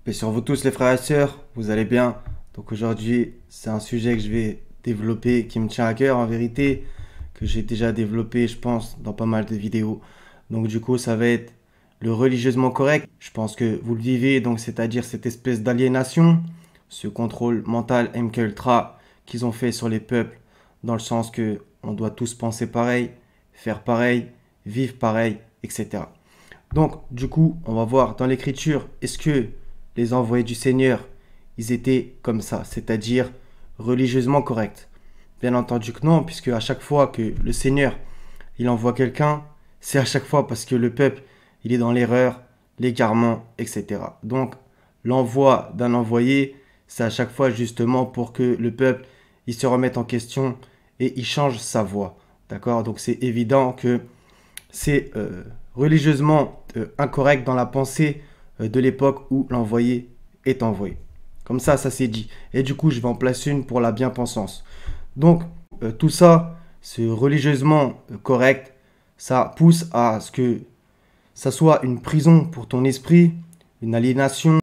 Paix sur vous tous les frères et sœurs, vous allez bien? Donc aujourd'hui, c'est un sujet que je vais développer, qui me tient à cœur en vérité, que j'ai déjà développé, je pense, dans pas mal de vidéos. Donc du coup, ça va être le religieusement correct. Je pense que vous le vivez, donc c'est-à-dire cette espèce d'aliénation, ce contrôle mental MK Ultra qu'ils ont fait sur les peuples, dans le sens que on doit tous penser pareil, faire pareil, vivre pareil, etc. Donc, du coup, on va voir dans l'écriture, est-ce que les envoyés du Seigneur, ils étaient comme ça, c'est-à-dire religieusement corrects? Bien entendu que non, puisque à chaque fois que le Seigneur, il envoie quelqu'un, c'est à chaque fois parce que le peuple, il est dans l'erreur, l'égarement, etc. Donc, l'envoi d'un envoyé, c'est à chaque fois justement pour que le peuple, il se remette en question et il change sa voie. D'accord? Donc, c'est évident que c'est religieusement incorrect dans la pensée de l'époque où l'envoyé est envoyé. Comme ça c'est dit. Et du coup, je vais en placer une pour la bien-pensance. Donc, tout ça, c'est religieusement correct. Ça pousse à ce que ça soit une prison pour ton esprit, une aliénation.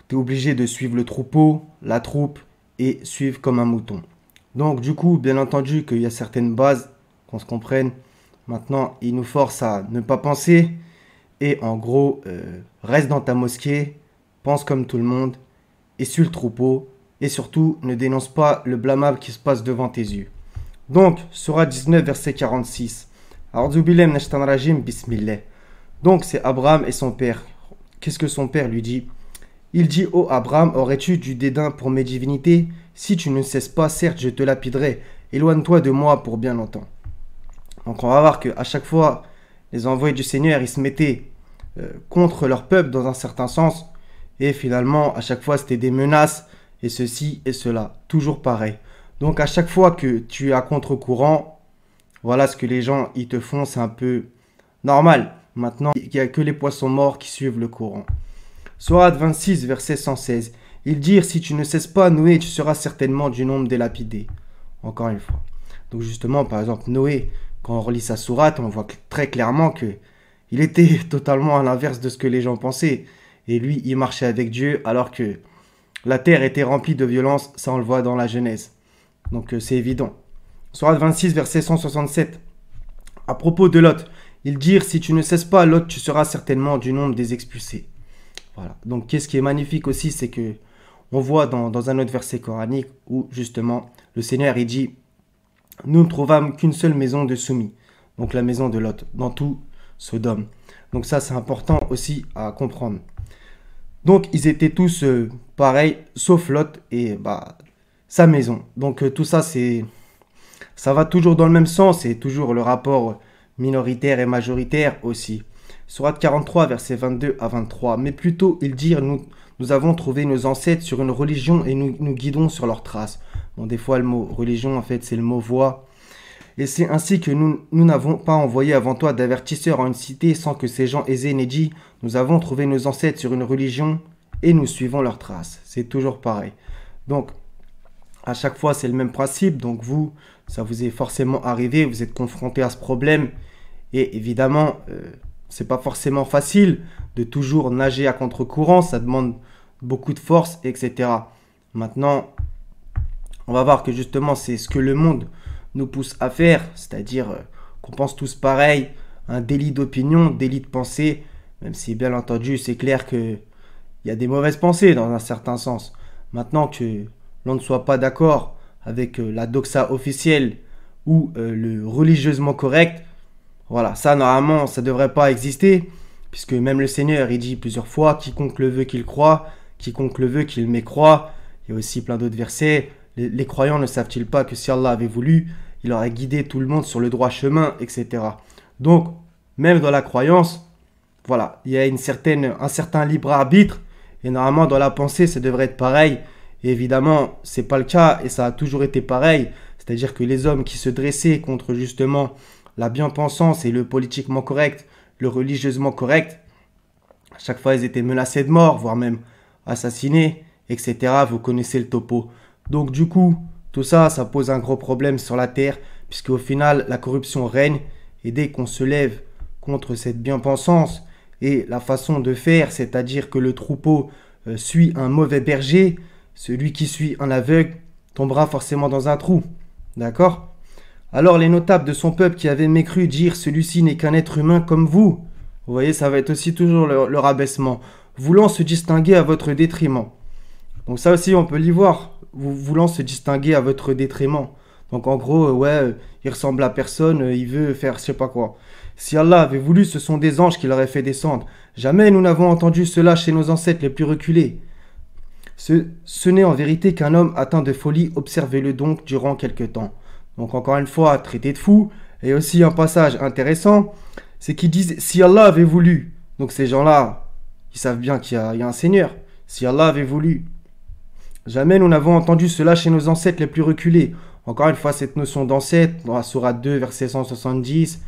Tu es obligé de suivre le troupeau, la troupe, et suivre comme un mouton. Donc, du coup, bien entendu qu'il y a certaines bases, qu'on se comprenne. Maintenant, il nous force à ne pas penser. Et en gros, reste dans ta mosquée, pense comme tout le monde, et suis le troupeau, et surtout, ne dénonce pas le blâmable qui se passe devant tes yeux. Donc, Surah 19, verset 46. A'udhu billahi minash shaitanir rajim, bismillah. Donc, c'est Abraham et son père. Qu'est-ce que son père lui dit? Il dit: ô Abraham, aurais-tu du dédain pour mes divinités? Si tu ne cesses pas, certes, je te lapiderai. Éloigne-toi de moi pour bien longtemps. Donc, on va voir qu'à chaque fois, les envoyés du Seigneur, ils se mettaient contre leur peuple dans un certain sens. Et finalement, à chaque fois, c'était des menaces et ceci et cela. Toujours pareil. Donc, à chaque fois que tu es à contre-courant, voilà ce que les gens ils te font. C'est un peu normal. Maintenant, il n'y a que les poissons morts qui suivent le courant. Sourate 26, verset 116. Ils dirent: si tu ne cesses pas, Noé, tu seras certainement du nombre des lapidés. Encore une fois. Donc, justement, par exemple, Noé, quand on relit sa sourate, on voit très clairement que il était totalement à l'inverse de ce que les gens pensaient. Et lui, il marchait avec Dieu alors que la terre était remplie de violence. Ça, on le voit dans la Genèse. Donc, c'est évident. Sourate 26, verset 167. À propos de Lot, ils dirent: si tu ne cesses pas, Lot, tu seras certainement du nombre des expulsés. Voilà. Donc, qu'est-ce qui est magnifique aussi, c'est que on voit dans un autre verset coranique où, justement, le Seigneur, il dit: nous ne trouvâmes qu'une seule maison de soumis. Donc, la maison de Lot, dans tout Sodome. Donc ça, c'est important aussi à comprendre. Donc, ils étaient tous pareils, sauf Lot et sa maison. Donc, tout ça, ça va toujours dans le même sens. C'est toujours le rapport minoritaire et majoritaire aussi. Sourate 43, versets 22 à 23. Mais plutôt, ils dirent: nous avons trouvé nos ancêtres sur une religion et nous guidons sur leurs traces. Bon, des fois, le mot religion, en fait, c'est le mot voie. Et c'est ainsi que nous n'avons pas envoyé avant toi d'avertisseurs en une cité sans que ces gens aisés n'aient dit: nous avons trouvé nos ancêtres sur une religion et nous suivons leurs traces. C'est toujours pareil. Donc, à chaque fois, c'est le même principe. Donc, vous, ça vous est forcément arrivé, vous êtes confronté à ce problème. Et évidemment, c'est pas forcément facile de toujours nager à contre-courant. Ça demande beaucoup de force, etc. Maintenant, on va voir que justement, c'est ce que le monde nous pousse à faire, c'est-à-dire qu'on pense tous pareil, un délit d'opinion, délit de pensée, même si bien entendu c'est clair qu'il y a des mauvaises pensées dans un certain sens. Maintenant que l'on ne soit pas d'accord avec la doxa officielle ou le religieusement correct, voilà, ça normalement ça ne devrait pas exister, puisque même le Seigneur il dit plusieurs fois: quiconque le veut qu'il croit, quiconque le veut qu'il m'écroie. Il y a aussi plein d'autres versets. Les croyants ne savent-ils pas que si Allah avait voulu, il aurait guidé tout le monde sur le droit chemin, etc. Donc, même dans la croyance, voilà, il y a un certain libre arbitre. Et normalement, dans la pensée, ça devrait être pareil. Et évidemment, c'est pas le cas et ça a toujours été pareil. C'est-à-dire que les hommes qui se dressaient contre justement la bien-pensance et le politiquement correct, le religieusement correct, à chaque fois, ils étaient menacés de mort, voire même assassinés, etc. Vous connaissez le topo. Donc du coup, tout ça, ça pose un gros problème sur la terre, puisqu'au final, la corruption règne. Et dès qu'on se lève contre cette bien-pensance et la façon de faire, c'est-à-dire que le troupeau suit un mauvais berger, celui qui suit un aveugle tombera forcément dans un trou. D'accord? Alors les notables de son peuple qui avaient mécru dire celui-ci n'est qu'un être humain comme vous. Vous voyez, ça va être aussi toujours le rabaissement, voulant se distinguer à votre détriment. Donc ça aussi, on peut l'y voir, voulant se distinguer à votre détriment. Donc en gros, il ressemble à personne, il veut faire je sais pas quoi. Si Allah avait voulu, ce sont des anges qui l'auraient fait descendre. Jamais nous n'avons entendu cela chez nos ancêtres les plus reculés. Ce n'est en vérité qu'un homme atteint de folie, observez-le donc durant quelque temps. Donc encore une fois, traité de fou. Et aussi un passage intéressant, c'est qu'ils disent si Allah avait voulu. Donc ces gens-là, ils savent bien qu'il y a un Seigneur. Si Allah avait voulu. Jamais nous n'avons entendu cela chez nos ancêtres les plus reculés. Encore une fois, cette notion d'ancêtre, dans la sourate 2, verset 170,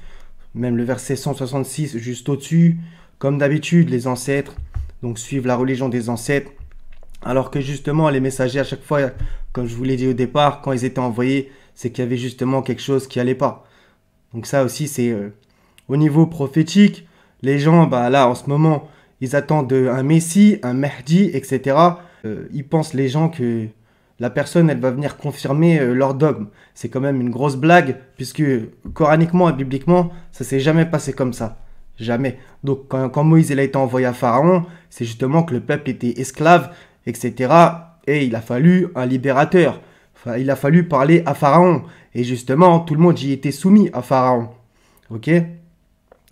même le verset 166 juste au-dessus. Comme d'habitude, les ancêtres, donc suivent la religion des ancêtres. Alors que justement, les messagers, à chaque fois, comme je vous l'ai dit au départ, quand ils étaient envoyés, c'est qu'il y avait justement quelque chose qui allait pas. Donc ça aussi, c'est au niveau prophétique. Les gens, là, en ce moment, ils attendent un Messie, un Mahdi, etc. Ils pensent, les gens, que la personne, elle va venir confirmer leur dogme. C'est quand même une grosse blague, puisque coraniquement et bibliquement, ça s'est jamais passé comme ça. Jamais. Donc quand Moïse il a été envoyé à Pharaon, c'est justement que le peuple était esclave, etc. Et il a fallu un libérateur. Enfin, il a fallu parler à Pharaon. Et justement, tout le monde y était soumis à Pharaon. Ok?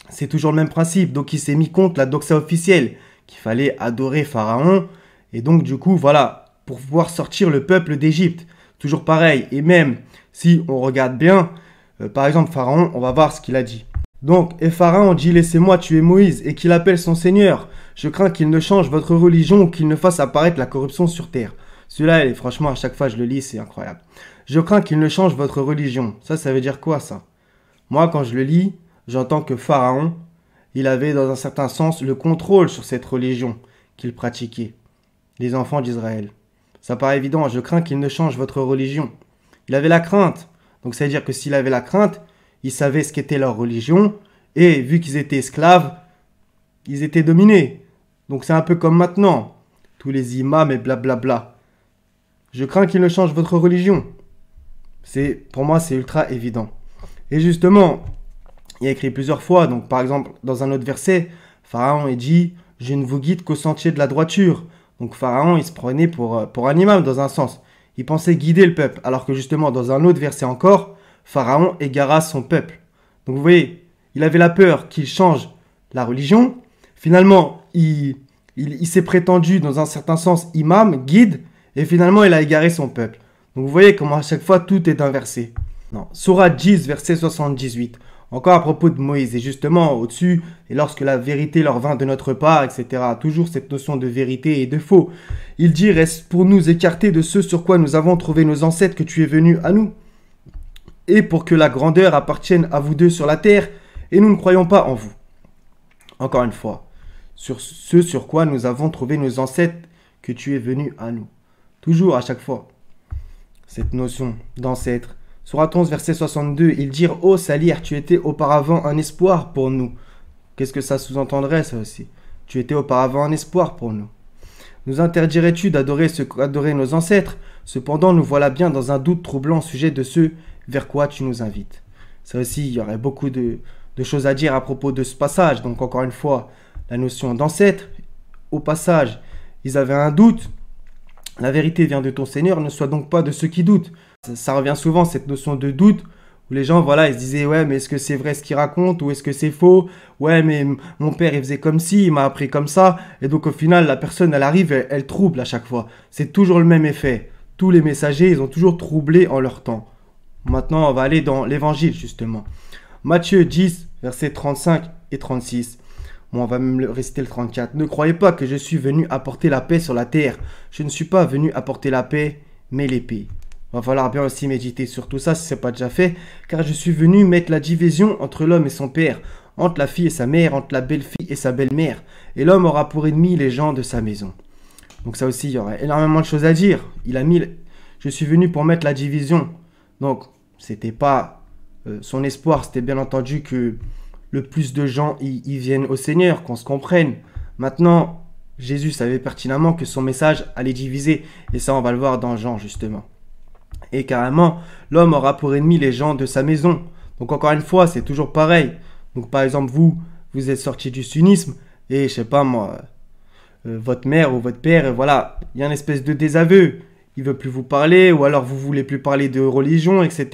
C'est toujours le même principe. Donc il s'est mis contre la doxa officielle, qu'il fallait adorer Pharaon. Et donc du coup, voilà, pour pouvoir sortir le peuple d'Égypte. Toujours pareil. Et même si on regarde bien, par exemple Pharaon, on va voir ce qu'il a dit. Donc, et Pharaon dit, laissez-moi tuer Moïse, et qu'il appelle son Seigneur. Je crains qu'il ne change votre religion ou qu'il ne fasse apparaître la corruption sur terre. Celui-là, franchement, à chaque fois je le lis, c'est incroyable. Je crains qu'il ne change votre religion. Ça veut dire quoi, ça? Moi, quand je le lis, j'entends que Pharaon, il avait dans un certain sens le contrôle sur cette religion qu'il pratiquait. Les enfants d'Israël. Ça paraît évident, je crains qu'il ne change votre religion. Il avait la crainte. Donc, ça veut dire que s'il avait la crainte, ils savaient ce qu'était leur religion, et vu qu'ils étaient esclaves, ils étaient dominés. Donc c'est un peu comme maintenant, tous les imams et blablabla. Je crains qu'ils ne changent votre religion. Pour moi, c'est ultra évident. Et justement, il a écrit plusieurs fois, donc par exemple, dans un autre verset, Pharaon il dit « Je ne vous guide qu'au sentier de la droiture ». Donc Pharaon, il se prenait pour un imam dans un sens. Il pensait guider le peuple, alors que justement, dans un autre verset encore, Pharaon égara son peuple. Donc vous voyez, il avait la peur qu'il change la religion. Finalement, il s'est prétendu dans un certain sens imam, guide, et finalement il a égaré son peuple. Donc vous voyez comment à chaque fois tout est inversé. Non. Sourate 10, verset 78. Encore à propos de Moïse, et justement au-dessus, et lorsque la vérité leur vint de notre part, etc. Toujours cette notion de vérité et de faux. Il dit, reste pour nous écarter de ce sur quoi nous avons trouvé nos ancêtres que tu es venu à nous. Et pour que la grandeur appartienne à vous deux sur la terre, et nous ne croyons pas en vous. Encore une fois, sur ce sur quoi nous avons trouvé nos ancêtres que tu es venu à nous. Toujours à chaque fois, cette notion d'ancêtre. Sourate 11, verset 62, ils dirent « Ô Salir, tu étais auparavant un espoir pour nous. » Qu'est-ce que ça sous-entendrait, ça aussi? Tu étais auparavant un espoir pour nous. Nous interdirais-tu d'adorer ce qu'adoraient nos ancêtres? Cependant, nous voilà bien dans un doute troublant au sujet de ce vers quoi tu nous invites. Ça aussi, il y aurait beaucoup de choses à dire à propos de ce passage. Donc encore une fois, la notion d'ancêtre. Au passage, ils avaient un doute. La vérité vient de ton Seigneur, ne sois donc pas de ceux qui doutent. Ça revient souvent, cette notion de doute, où les gens, voilà, ils se disaient, ouais, mais est-ce que c'est vrai ce qu'il raconte, ou est-ce que c'est faux? Ouais, mais mon père, il faisait comme ci, il m'a appris comme ça. Et donc au final, la personne, elle arrive, elle trouble à chaque fois. C'est toujours le même effet. Tous les messagers, ils ont toujours troublé en leur temps. Maintenant, on va aller dans l'évangile, justement. Matthieu 10, versets 35 et 36. Bon, on va même réciter le 34. Ne croyez pas que je suis venu apporter la paix sur la terre. Je ne suis pas venu apporter la paix, mais l'épée. Va falloir bien aussi méditer sur tout ça si ce n'est pas déjà fait, car je suis venu mettre la division entre l'homme et son père, entre la fille et sa mère, entre la belle-fille et sa belle-mère, et l'homme aura pour ennemi les gens de sa maison. Donc ça aussi, il y aurait énormément de choses à dire. Il a mis, je suis venu pour mettre la division. Donc, c'était pas son espoir, c'était bien entendu que le plus de gens y viennent au Seigneur, qu'on se comprenne. Maintenant, Jésus savait pertinemment que son message allait diviser. Et ça, on va le voir dans Jean, justement. Et carrément, l'homme aura pour ennemi les gens de sa maison. Donc encore une fois, c'est toujours pareil. Donc par exemple, vous êtes sorti du sunnisme et je sais pas moi, votre mère ou votre père, voilà, il y a une espèce de désaveu. Il veut plus vous parler ou alors vous voulez plus parler de religion, etc.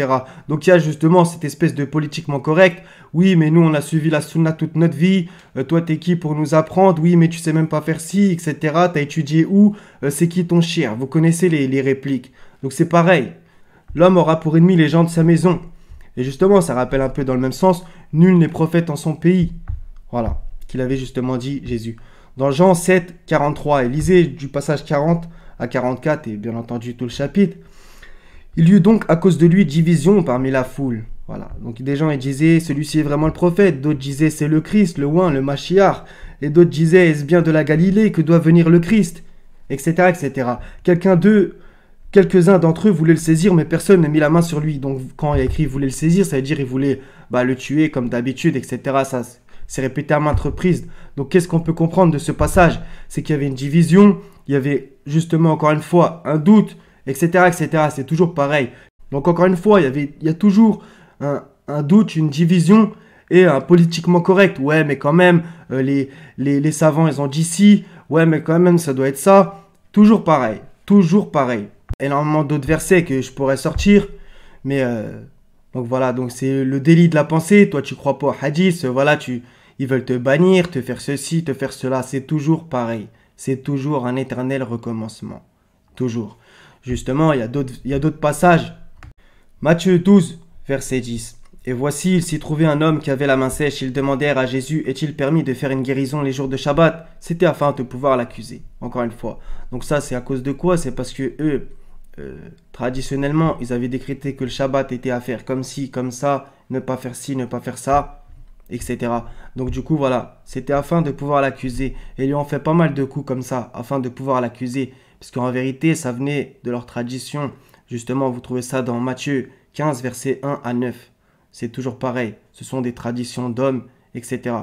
Donc il y a justement cette espèce de politiquement correct. Oui, mais nous on a suivi la sunna toute notre vie. Toi t'es qui pour nous apprendre? Oui, mais tu sais même pas faire ci, etc. T'as étudié où? C'est qui ton chien? Vous connaissez les répliques. Donc c'est pareil. L'homme aura pour ennemi les gens de sa maison. Et justement, ça rappelle un peu dans le même sens, nul n'est prophète en son pays. Voilà, qu'il avait justement dit Jésus. Dans Jean 7, 43, et lisez du passage 40 à 44, et bien entendu tout le chapitre, il y eut donc à cause de lui division parmi la foule. Voilà, donc des gens ils disaient celui-ci est vraiment le prophète, d'autres disaient c'est le Christ, le oint, le Mashiach, et d'autres disaient est-ce bien de la Galilée que doit venir le Christ, etc. etc. Quelques-uns d'entre eux voulaient le saisir, mais personne n'a mis la main sur lui. Donc quand il y a écrit voulait le saisir, ça veut dire il voulait le tuer comme d'habitude, etc. Ça c'est répété à maintes reprises. Donc qu'est-ce qu'on peut comprendre de ce passage? C'est qu'il y avait une division, il y avait justement encore une fois un doute, etc. etc. C'est toujours pareil. Donc encore une fois, il y a toujours un doute, une division et un politiquement correct. Ouais, mais quand même, les savants, ils ont dit ci. Ouais, mais quand même, ça doit être ça. Toujours pareil. Toujours pareil. Énormément d'autres versets que je pourrais sortir. Mais donc voilà, donc c'est le délit de la pensée. Toi, tu crois pas au hadith. Voilà, ils veulent te bannir, te faire ceci, te faire cela. C'est toujours pareil. C'est toujours un éternel recommencement. Toujours. Justement, il y a d'autres passages. Matthieu 12, verset 10. Et voici, il s'y trouvait un homme qui avait la main sèche. Ils demandèrent à Jésus, est-il permis de faire une guérison les jours de Shabbat? C'était afin de pouvoir l'accuser. Encore une fois. Donc ça, c'est à cause de quoi? C'est parce que eux, traditionnellement, ils avaient décrété que le Shabbat était à faire comme ci, comme ça, ne pas faire ci, ne pas faire ça, etc. Donc du coup, voilà, c'était afin de pouvoir l'accuser. Et ils lui ont fait pas mal de coups comme ça, afin de pouvoir l'accuser. Parce qu'en vérité, ça venait de leur tradition. Justement, vous trouvez ça dans Matthieu 15, versets 1 à 9. C'est toujours pareil. Ce sont des traditions d'hommes, etc.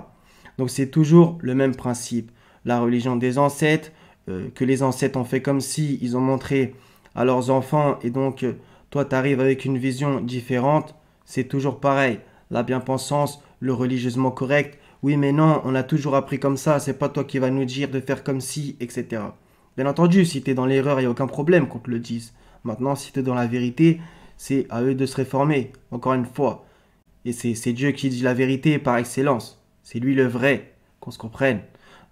Donc c'est toujours le même principe. La religion des ancêtres, que les ancêtres ont fait comme si ils ont montré à leurs enfants. Et donc, toi, tu arrives avec une vision différente. C'est toujours pareil. La bien-pensance, le religieusement correct. Oui, mais non, on a toujours appris comme ça. C'est pas toi qui vas nous dire de faire comme si, etc. Bien entendu, si tu es dans l'erreur, il n'y a aucun problème qu'on te le dise. Maintenant, si tu es dans la vérité, c'est à eux de se réformer, encore une fois. Et c'est Dieu qui dit la vérité par excellence. C'est lui le vrai, qu'on se comprenne.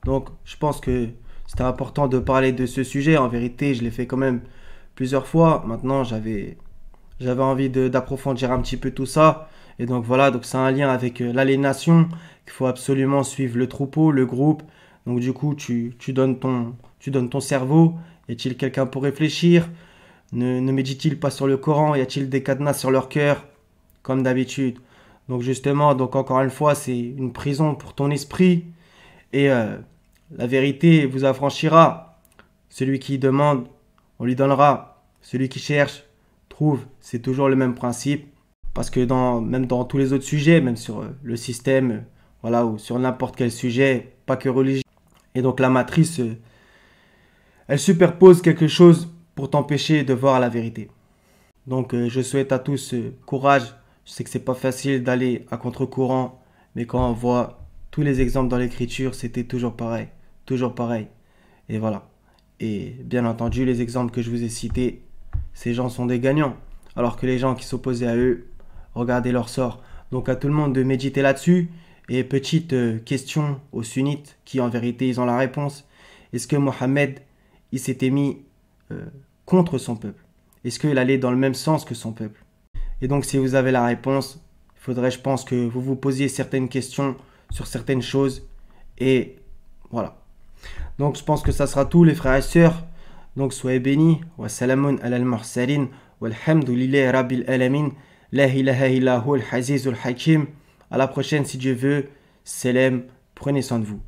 Donc, je pense que c'était important de parler de ce sujet. En vérité, je l'ai fait quand même plusieurs fois. Maintenant, j'avais envie d'approfondir un petit peu tout ça. Et donc voilà, donc c'est un lien avec l'aliénation, qu'il faut absolument suivre le troupeau, le groupe. Donc du coup, tu donnes ton cerveau. Y a-t-il quelqu'un pour réfléchir? Ne médite-t-il pas sur le Coran? Y a-t-il des cadenas sur leur cœur? Comme d'habitude. Donc justement, donc encore une fois, c'est une prison pour ton esprit. Et la vérité vous affranchira. Celui qui demande, on lui donnera. Celui qui cherche, trouve. C'est toujours le même principe. Parce que même dans tous les autres sujets, même sur le système, voilà, ou sur n'importe quel sujet, pas que religieux. Et donc la matrice, elle superpose quelque chose pour t'empêcher de voir la vérité. Donc je souhaite à tous courage. Je sais que c'est pas facile d'aller à contre-courant, mais quand on voit tous les exemples dans l'écriture, c'était toujours pareil. Toujours pareil. Et voilà. Et bien entendu, les exemples que je vous ai cités, ces gens sont des gagnants. Alors que les gens qui s'opposaient à eux, regardez leur sort. Donc à tout le monde de méditer là-dessus. Et petite question aux sunnites, qui en vérité, ils ont la réponse. Est-ce que Mohammed, il s'était mis contre son peuple? Est-ce qu'il allait dans le même sens que son peuple? Et donc si vous avez la réponse, il faudrait, je pense, que vous vous posiez certaines questions sur certaines choses. Et voilà. Donc je pense que ça sera tout les frères et sœurs. Donc soyez bénis. Wa salamun alal mursalin. Walhamdulillahi rabbil alamin. La ilaha illa hu al-azizul hakim. À la prochaine si Dieu veut. Salam. Prenez soin de vous.